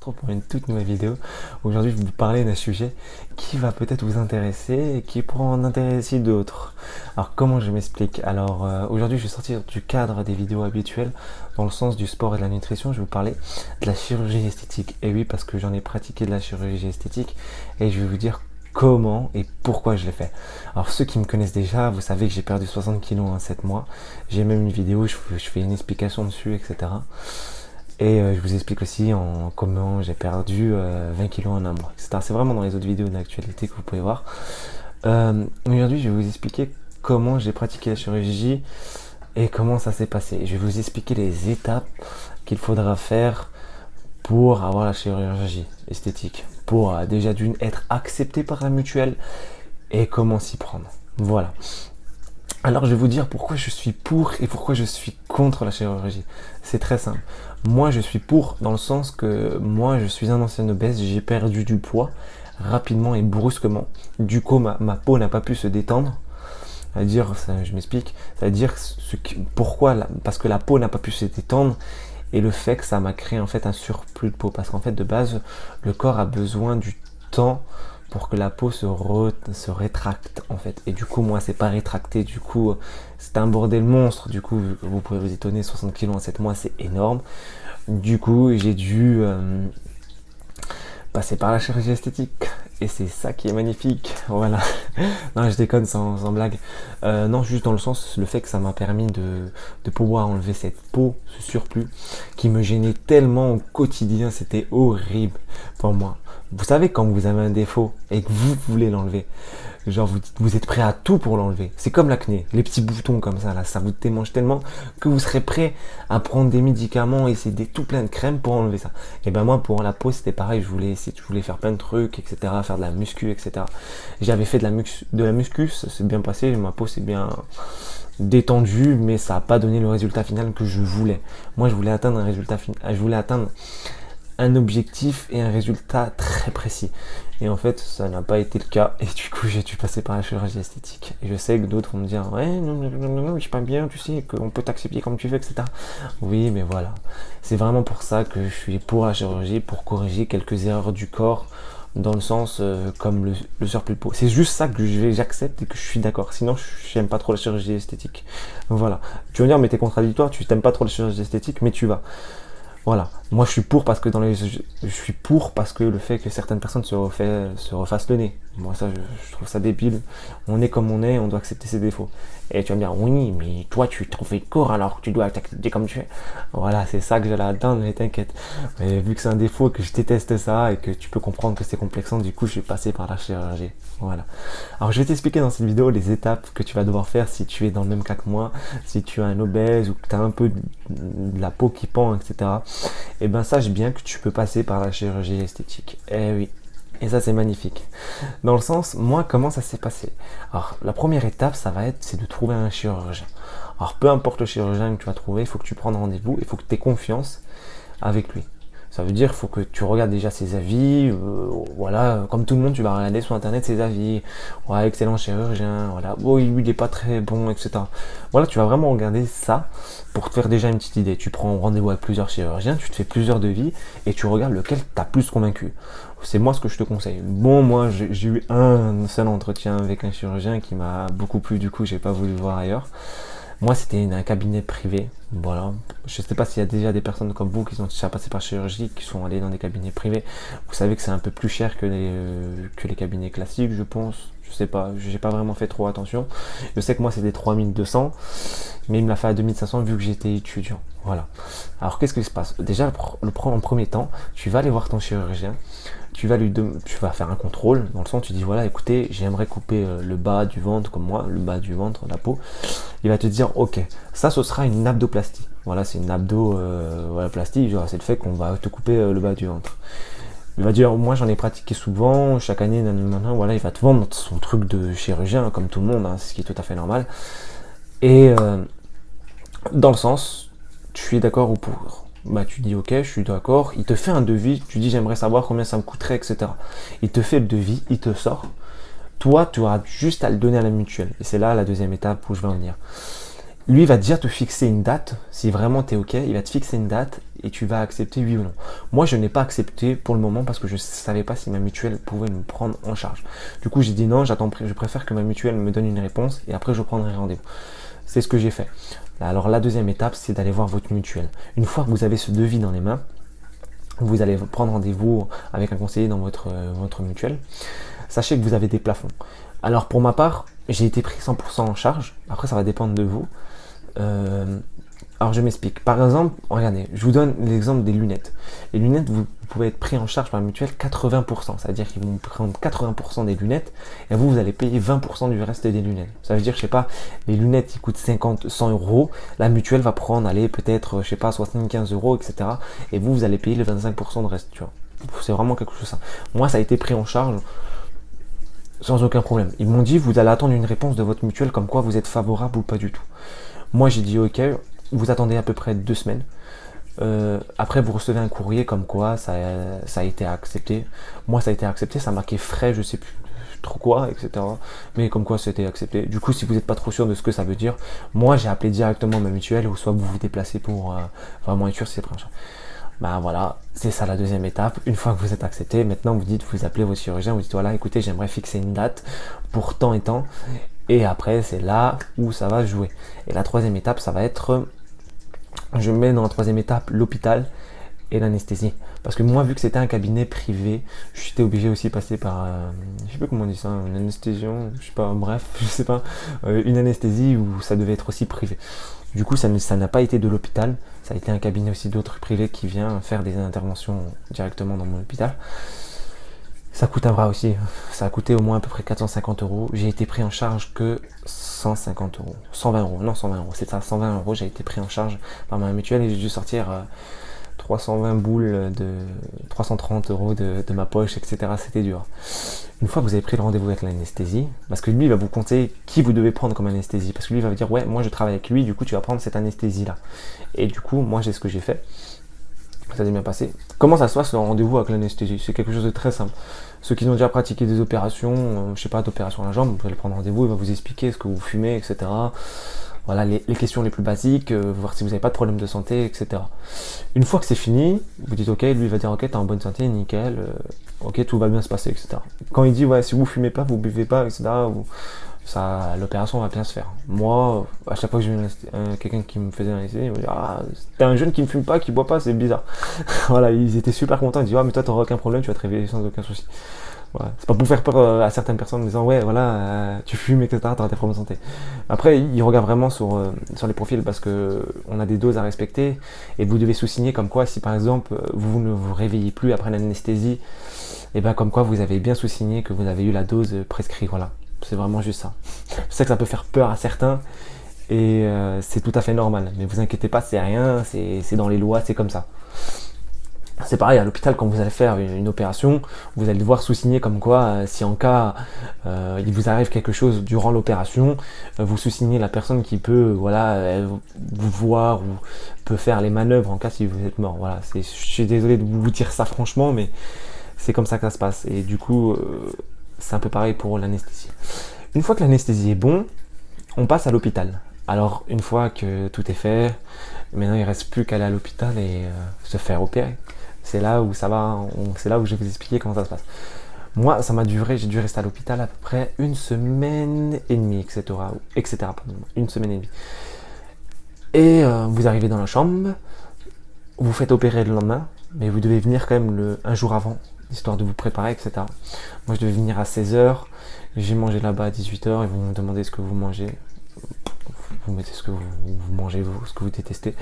retrouve pour une toute nouvelle vidéo. Aujourd'hui, je vais vous parler d'un sujet qui va peut-être vous intéresser et qui pourra en intéresser d'autres. Alors, comment je m'explique? Alors, aujourd'hui, je vais sortir du cadre des vidéos habituelles dans le sens du sport et de la nutrition. Je vais vous parler de la chirurgie esthétique. Et oui, parce que j'en ai pratiqué de la chirurgie esthétique et je vais vous dire comment et pourquoi je l'ai fait. Alors ceux qui me connaissent déjà, vous savez que j'ai perdu 60 kilos en 7 mois. J'ai même une vidéo, je fais une explication dessus, etc. Et je vous explique aussi en comment j'ai perdu 20 kilos en un mois, etc. C'est vraiment dans les autres vidéos d'actualité que vous pouvez voir. Aujourd'hui, je vais vous expliquer comment j'ai pratiqué la chirurgie et comment ça s'est passé. Je vais vous expliquer les étapes qu'il faudra faire pour avoir la chirurgie esthétique. Pour déjà d'une être accepté par la mutuelle et comment s'y prendre. Voilà. Alors je vais vous dire pourquoi je suis pour et pourquoi je suis contre la chirurgie. C'est très simple. Moi je suis pour dans le sens que moi je suis un ancien obèse, j'ai perdu du poids rapidement et brusquement. Du coup ma peau n'a pas pu se détendre. C'est-à-dire, je m'explique, c'est-à-dire pourquoi, parce que la peau n'a pas pu se détendre et le fait que ça m'a créé en fait un surplus de peau. Parce qu'en fait de base, le corps a besoin du temps pour que la peau se rétracte en fait. Et du coup moi c'est pas rétracté, du coup c'est un bordel monstre. Du coup vous pouvez vous étonner, 60 kilos en 7 mois c'est énorme. Du coup j'ai dû passer par la chirurgie esthétique et c'est ça qui est magnifique. Voilà. Non, je déconne sans blague. Non, juste dans le sens, le fait que ça m'a permis de pouvoir enlever cette peau, ce surplus qui me gênait tellement au quotidien, c'était horrible pour moi. Vous savez quand vous avez un défaut et que vous voulez l'enlever, genre vous êtes prêt à tout pour l'enlever. C'est comme l'acné, les petits boutons comme ça là, ça vous démange tellement que vous serez prêt à prendre des médicaments et essayer tout plein de crèmes pour enlever ça. Et ben moi pour la peau c'était pareil, je voulais faire plein de trucs, etc., faire de la muscu, etc. J'avais fait de la muscu, ça s'est bien passé, ma peau s'est bien détendue, mais ça n'a pas donné le résultat final que je voulais. Moi je voulais atteindre un résultat final, je voulais atteindre un objectif et un résultat très précis. Et en fait, ça n'a pas été le cas. Et du coup, j'ai dû passer par la chirurgie esthétique. Et je sais que d'autres vont me dire, ouais, non, je suis pas bien, tu sais, qu'on peut t'accepter comme tu veux, etc. Oui, mais voilà. C'est vraiment pour ça que je suis pour la chirurgie, pour corriger quelques erreurs du corps, dans le sens comme le surplus de peau. C'est juste ça que j'accepte et que je suis d'accord. Sinon, je n'aime pas trop la chirurgie esthétique. Voilà. Tu vas me dire, mais t'es contradictoire, tu t'aimes pas trop la chirurgie esthétique, mais tu vas. Voilà, moi je suis pour parce que le fait que certaines personnes se refassent le nez. Moi ça je trouve ça débile. On est comme on est, on doit accepter ses défauts. Et tu vas me dire oui, mais toi tu t'en fais corps alors que tu dois t'accepter comme tu es. Voilà, c'est ça que j'allais atteindre, mais t'inquiète. Mais vu que c'est un défaut et que je déteste ça et que tu peux comprendre que c'est complexant, du coup je suis passé par la chirurgie. Voilà. Alors je vais t'expliquer dans cette vidéo les étapes que tu vas devoir faire si tu es dans le même cas que moi, si tu es un obèse ou que tu as un peu de la peau qui pend, etc. Et ben sache bien que tu peux passer par la chirurgie esthétique. Eh oui. Et ça c'est magnifique. Dans le sens, moi comment ça s'est passé? Alors la première étape c'est de trouver un chirurgien. Alors peu importe le chirurgien que tu vas trouver, il faut que tu prennes rendez-vous, il faut que tu aies confiance avec lui. Ça veut dire qu'il faut que tu regardes déjà ses avis, voilà, comme tout le monde, tu vas regarder sur internet ses avis, ouais, excellent chirurgien, voilà, oh, lui il est pas très bon, etc. Voilà, tu vas vraiment regarder ça pour te faire déjà une petite idée. Tu prends rendez-vous avec plusieurs chirurgiens, tu te fais plusieurs devis et tu regardes lequel t'as plus convaincu. C'est moi ce que je te conseille. Bon, moi j'ai eu un seul entretien avec un chirurgien qui m'a beaucoup plu, du coup j'ai pas voulu le voir ailleurs. Moi, c'était un cabinet privé. Voilà. Je ne sais pas s'il y a déjà des personnes comme vous qui sont déjà passées par chirurgie, qui sont allées dans des cabinets privés. Vous savez que c'est un peu plus cher que les cabinets classiques, je pense. Je sais pas, j'ai pas vraiment fait trop attention. Je sais que moi, c'était 3200, mais il me l'a fait à 2500 vu que j'étais étudiant. Voilà. Alors, qu'est-ce qui se passe? Déjà, en premier temps, tu vas aller voir ton chirurgien. Tu vas faire un contrôle, dans le sens tu dis voilà écoutez j'aimerais couper le bas du ventre comme moi, le bas du ventre, la peau. Il va te dire ok, ça ce sera une abdoplastie. Voilà, c'est une abdoplastie, c'est le fait qu'on va te couper le bas du ventre. Il va dire moi j'en ai pratiqué souvent, chaque année, voilà, il va te vendre son truc de chirurgien comme tout le monde, hein, ce qui est tout à fait normal. Et dans le sens, tu es d'accord ou pour? Bah tu dis ok, je suis d'accord, il te fait un devis, tu dis j'aimerais savoir combien ça me coûterait, etc. Il te fait le devis, il te sort. Toi, tu auras juste à le donner à la mutuelle. Et c'est là la deuxième étape où je vais en venir. Lui, il va déjà te fixer une date, si vraiment tu es ok, il va te fixer une date et tu vas accepter oui ou non. Moi, je n'ai pas accepté pour le moment parce que je ne savais pas si ma mutuelle pouvait me prendre en charge. Du coup, j'ai dit non, je préfère que ma mutuelle me donne une réponse et après je prendrai rendez-vous. C'est ce que j'ai fait. Alors la deuxième étape, c'est d'aller voir votre mutuelle. Une fois que vous avez ce devis dans les mains, vous allez prendre rendez-vous avec un conseiller dans votre mutuelle. Sachez que vous avez des plafonds. Alors pour ma part, j'ai été pris 100% en charge. Après, ça va dépendre de vous. Alors je m'explique. Par exemple, regardez, je vous donne l'exemple des lunettes. Les lunettes, vous pouvez être pris en charge par la mutuelle 80%. Ça veut dire qu'ils vont prendre 80% des lunettes et vous allez payer 20% du reste des lunettes. Ça veut dire, je sais pas, les lunettes ils coûtent 50, 100 euros. La mutuelle va prendre, allez, peut-être, je sais pas, 75 euros, etc. Et vous allez payer les 25% de reste, tu vois. C'est vraiment quelque chose de ça. Moi, ça a été pris en charge sans aucun problème. Ils m'ont dit, vous allez attendre une réponse de votre mutuelle comme quoi vous êtes favorable ou pas du tout. Moi, j'ai dit, ok. Vous attendez à peu près 2 semaines. Après, vous recevez un courrier comme quoi ça a été accepté. Moi, ça a été accepté, ça marquait frais, je sais plus trop quoi, etc. Mais comme quoi c'était accepté. Du coup, si vous n'êtes pas trop sûr de ce que ça veut dire, moi, j'ai appelé directement ma mutuelle ou soit vous vous déplacez pour vraiment être sûr si c'est pris en charge. Ben voilà, c'est ça la deuxième étape. Une fois que vous êtes accepté, maintenant vous appelez votre chirurgien, vous dites voilà, écoutez, j'aimerais fixer une date pour temps et temps. Et après, c'est là où ça va jouer. Et la troisième étape, ça va être je mets dans la troisième étape l'hôpital et l'anesthésie. Parce que moi, vu que c'était un cabinet privé, j'étais obligé aussi de passer par, je sais pas comment on dit ça, une anesthésion, je sais pas, bref, je sais pas, une anesthésie où ça devait être aussi privé. Du coup, ça n'a pas été de l'hôpital, ça a été un cabinet aussi d'autres privés qui vient faire des interventions directement dans mon hôpital. Ça coûte un bras aussi, ça a coûté au moins à peu près 450 euros. J'ai été pris en charge que 150 euros, 120 euros, non 120 euros, c'est ça, 120 euros, j'ai été pris en charge par ma mutuelle et j'ai dû sortir 320 boules de 330 euros de ma poche, etc. C'était dur. Une fois que vous avez pris le rendez-vous avec l'anesthésie, parce que lui il va vous conseiller qui vous devez prendre comme anesthésie, parce que lui il va vous dire ouais, moi je travaille avec lui, du coup tu vas prendre cette anesthésie là. Et du coup, moi j'ai ce que j'ai fait. Ça s'est bien passé. Comment ça se passe le rendez-vous avec l'anesthésie? C'est quelque chose de très simple. Ceux qui ont déjà pratiqué des opérations, je sais pas, d'opération à la jambe, vous pouvez prendre rendez-vous, il va vous expliquer ce que vous fumez, etc. Voilà, les questions les plus basiques, voir si vous n'avez pas de problème de santé, etc. Une fois que c'est fini, vous dites ok, lui il va dire ok, t'es en bonne santé, nickel, ok, tout va bien se passer, etc. Quand il dit ouais, si vous fumez pas, vous buvez pas, etc., l'opération va bien se faire. Moi, à chaque fois que j'ai quelqu'un qui me faisait un essai, il me dit ah, t'es un jeune qui ne fume pas, qui boit pas, c'est bizarre. Voilà, ils étaient super contents, ils disent ah, mais toi t'auras aucun problème, tu vas te réveiller sans aucun souci. Voilà. C'est pas pour faire peur à certaines personnes en disant ouais voilà tu fumes etc, t'auras des problèmes de santé. Après ils regardent vraiment sur les profils parce que on a des doses à respecter et vous devez sous-signer comme quoi si par exemple vous ne vous réveillez plus après l'anesthésie, et ben comme quoi vous avez bien sous-signé que vous avez eu la dose prescrite. Voilà, c'est vraiment juste ça. Je sais que ça peut faire peur à certains et c'est tout à fait normal, mais vous inquiétez pas, c'est rien, c'est dans les lois, c'est comme ça. C'est pareil à l'hôpital quand vous allez faire une opération, vous allez devoir sous-signer comme quoi si en cas il vous arrive quelque chose durant l'opération, vous sous-signez la personne qui peut vous voir ou peut faire les manœuvres en cas si vous êtes mort. Voilà, je suis désolé de vous dire ça franchement, mais c'est comme ça que ça se passe. Et du coup, c'est un peu pareil pour l'anesthésie. Une fois que l'anesthésie est bon, on passe à l'hôpital. Alors une fois que tout est fait, maintenant il ne reste plus qu'à aller à l'hôpital et se faire opérer. C'est là où ça va, c'est là où je vais vous expliquer comment ça se passe. Moi, j'ai dû rester à l'hôpital à peu près 1 semaine et demie, etc. Pardon, 1 semaine et demie. Et vous arrivez dans la chambre, vous faites opérer le lendemain, mais vous devez venir quand même un jour avant, histoire de vous préparer, etc. Moi, je devais venir à 16h, j'ai mangé là-bas à 18h, ils vont me demander ce que vous mangez. Vous mettez ce que vous mangez, ce que vous détestez.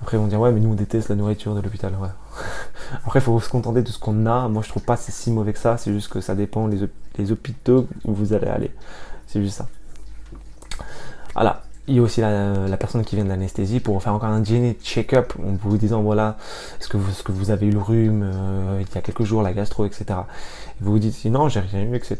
Après ils vont dire ouais mais nous on déteste la nourriture de l'hôpital. Ouais. Après il faut se contenter de ce qu'on a. Moi je trouve pas c'est si mauvais que ça. C'est juste que ça dépend les hôpitaux où vous allez aller. C'est juste ça. Voilà. Il y a aussi la personne qui vient de l'anesthésie pour faire encore un check-up en vous disant voilà est-ce que vous avez eu le rhume il y a quelques jours, la gastro, etc. Et vous vous dites si non j'ai rien eu, etc.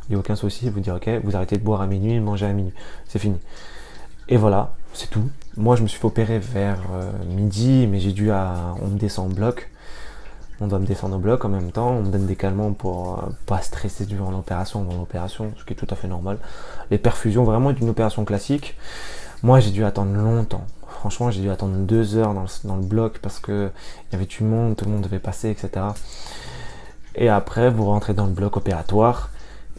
Il n'y a aucun souci. Vous dites ok, vous arrêtez de boire à minuit, manger à minuit. C'est fini. Et voilà, c'est tout. Moi, je me suis fait opérer vers midi, mais on me descend en bloc. On doit me descendre au bloc en même temps. On me donne des calmants pour pas stresser durant l'opération, ce qui est tout à fait normal. Les perfusions, vraiment, est une opération classique. Moi, j'ai dû attendre longtemps. franchement, j'ai dû attendre 2 heures dans le bloc parce que il y avait du monde, tout le monde devait passer, etc. Et après, vous rentrez dans le bloc opératoire.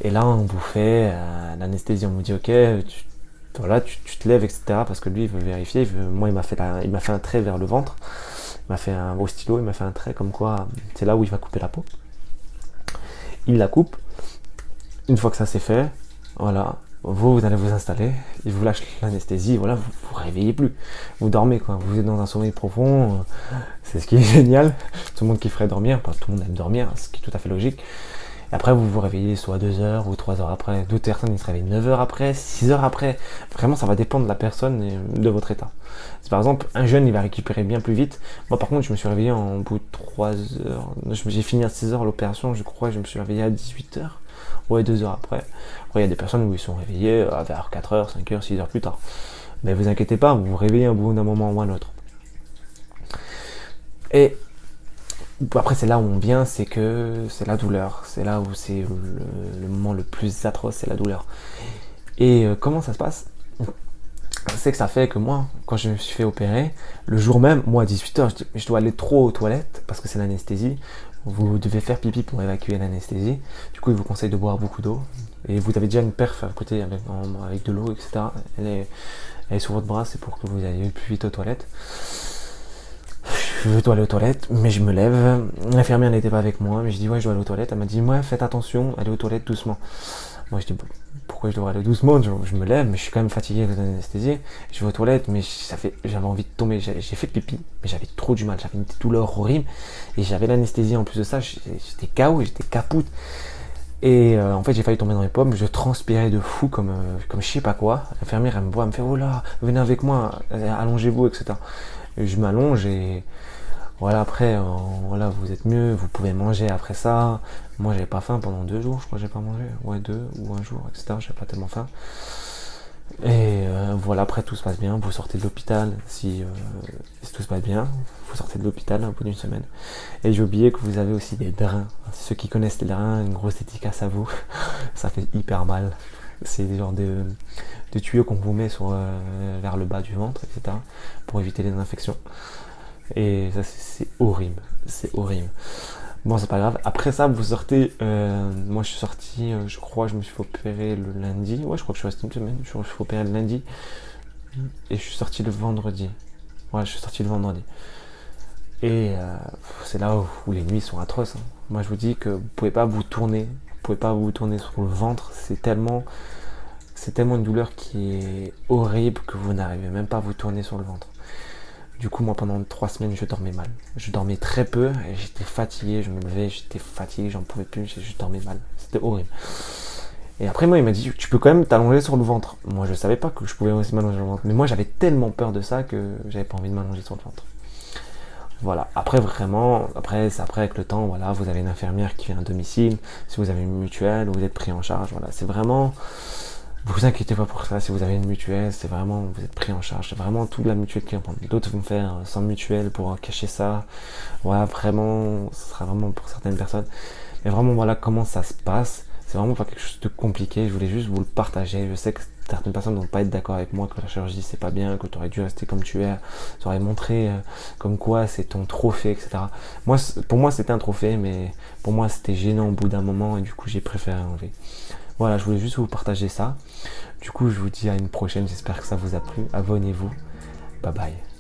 Et là, on vous fait l'anesthésie. On vous dit, ok, tu te lèves, etc. Parce que lui, il veut vérifier. Moi, il m'a fait un trait vers le ventre. Il m'a fait au stylo, il m'a fait un trait comme quoi c'est là où il va couper la peau. Il la coupe. Une fois que ça c'est fait, voilà, vous allez vous installer, il vous lâche l'anesthésie, voilà, vous vous réveillez plus. Vous dormez quoi, vous êtes dans un sommeil profond, c'est ce qui est génial. Tout le monde kifferait dormir, pas tout le monde aime dormir, ce qui est tout à fait logique. Et après vous vous réveillez soit 2 heures ou 3 heures après. D'autres personnes ils se réveillent 9 heures après, 6 heures après. Vraiment ça va dépendre de la personne et de votre état. Si par exemple un jeune il va récupérer bien plus vite. Moi par contre je me suis réveillé en bout de 3 heures. J'ai fini à 6 heures l'opération, je crois, je me suis réveillé à 18 heures. Ouais, 2 heures après. Après il y a des personnes où ils sont réveillés vers 4 heures, 5 heures, 6 heures plus tard. Mais vous inquiétez pas, vous vous réveillez au bout d'un moment ou un autre. Et après, c'est là où on vient, c'est que c'est la douleur. C'est là où c'est le moment le plus atroce, c'est la douleur. Et comment ça se passe? C'est que ça fait que moi, quand je me suis fait opérer, le jour même, moi à 18h, je dois aller trop aux toilettes parce que c'est l'anesthésie. Vous devez faire pipi pour évacuer l'anesthésie. Du coup, il vous conseille de boire beaucoup d'eau. Et vous avez déjà une perf à côté avec de l'eau, etc. Elle est sur votre bras, c'est pour que vous ayez plus vite aux toilettes. Je dois aller aux toilettes, mais je me lève. L'infirmière n'était pas avec moi, mais je dis ouais, je dois aller aux toilettes. Elle m'a dit ouais, faites attention, allez aux toilettes doucement. Moi je dis pourquoi je devrais aller doucement? Je me lève, mais je suis quand même fatigué avec l'anesthésie. Je vais aux toilettes, mais j'avais envie de tomber. J'ai fait pipi, mais j'avais trop du mal. J'avais une douleur horrible et j'avais l'anesthésie en plus de ça. J'étais KO, j'étais capoute. Et en fait j'ai failli tomber dans les pommes, je transpirais de fou comme je sais pas quoi. L'infirmière elle me voit, elle me fait oh là, venez avec moi, allongez-vous, etc. Et je m'allonge et voilà, après voilà, vous êtes mieux, vous pouvez manger après ça. Moi j'avais pas faim pendant 2 jours, je crois que j'ai pas mangé, ouais 2 ou un jour, etc. J'avais pas tellement faim. Et voilà, après tout se passe bien, vous sortez de l'hôpital si tout se passe bien, vous sortez de l'hôpital au bout d'une semaine. Et j'ai oublié que vous avez aussi des drains. Ceux qui connaissent les drains, une grosse dédicace à vous. Ça fait hyper mal. C'est des genres de tuyaux qu'on vous met vers le bas du ventre, etc. pour éviter les infections. Et ça c'est horrible, c'est horrible. Bon, c'est pas grave. Après ça, vous sortez. Moi, je suis sorti. Je crois, je me suis fait opérer le lundi. Ouais, je crois que je suis resté une semaine. Je me suis fait opérer le lundi. Et je suis sorti le vendredi. Ouais, je suis sorti le vendredi. Et c'est là où les nuits sont atroces. Hein. Moi, je vous dis que vous pouvez pas vous tourner. Vous pouvez pas vous tourner sur le ventre. C'est tellement une douleur qui est horrible que vous n'arrivez même pas à vous tourner sur le ventre. Du coup, moi, pendant 3 semaines, je dormais mal. Je dormais très peu et j'étais fatigué. Je me levais, j'étais fatigué, j'en pouvais plus, je dormais mal. C'était horrible. Et après, moi, il m'a dit, tu peux quand même t'allonger sur le ventre. Moi, je savais pas que je pouvais aussi m'allonger sur le ventre. Mais moi, j'avais tellement peur de ça que j'avais pas envie de m'allonger sur le ventre. Voilà. Après, vraiment, c'est après avec le temps, voilà, vous avez une infirmière qui vient à domicile. Si vous avez une mutuelle, vous êtes pris en charge. Voilà, c'est vraiment. Vous inquiétez pas pour ça, si vous avez une mutuelle, c'est vraiment, vous êtes pris en charge, c'est vraiment toute la mutuelle qui va prendre. D'autres vont faire sans mutuelle pour cacher ça. Voilà, vraiment, ce sera vraiment pour certaines personnes. Mais vraiment, voilà comment ça se passe. C'est vraiment pas quelque chose de compliqué, je voulais juste vous le partager. Je sais que certaines personnes vont pas être d'accord avec moi, que la chirurgie c'est pas bien, que tu aurais dû rester comme tu es, tu aurais montré comme quoi c'est ton trophée, etc. Moi, pour moi c'était un trophée, mais pour moi c'était gênant au bout d'un moment et du coup j'ai préféré enlever. Voilà, je voulais juste vous partager ça. Du coup, je vous dis à une prochaine. J'espère que ça vous a plu. Abonnez-vous. Bye bye.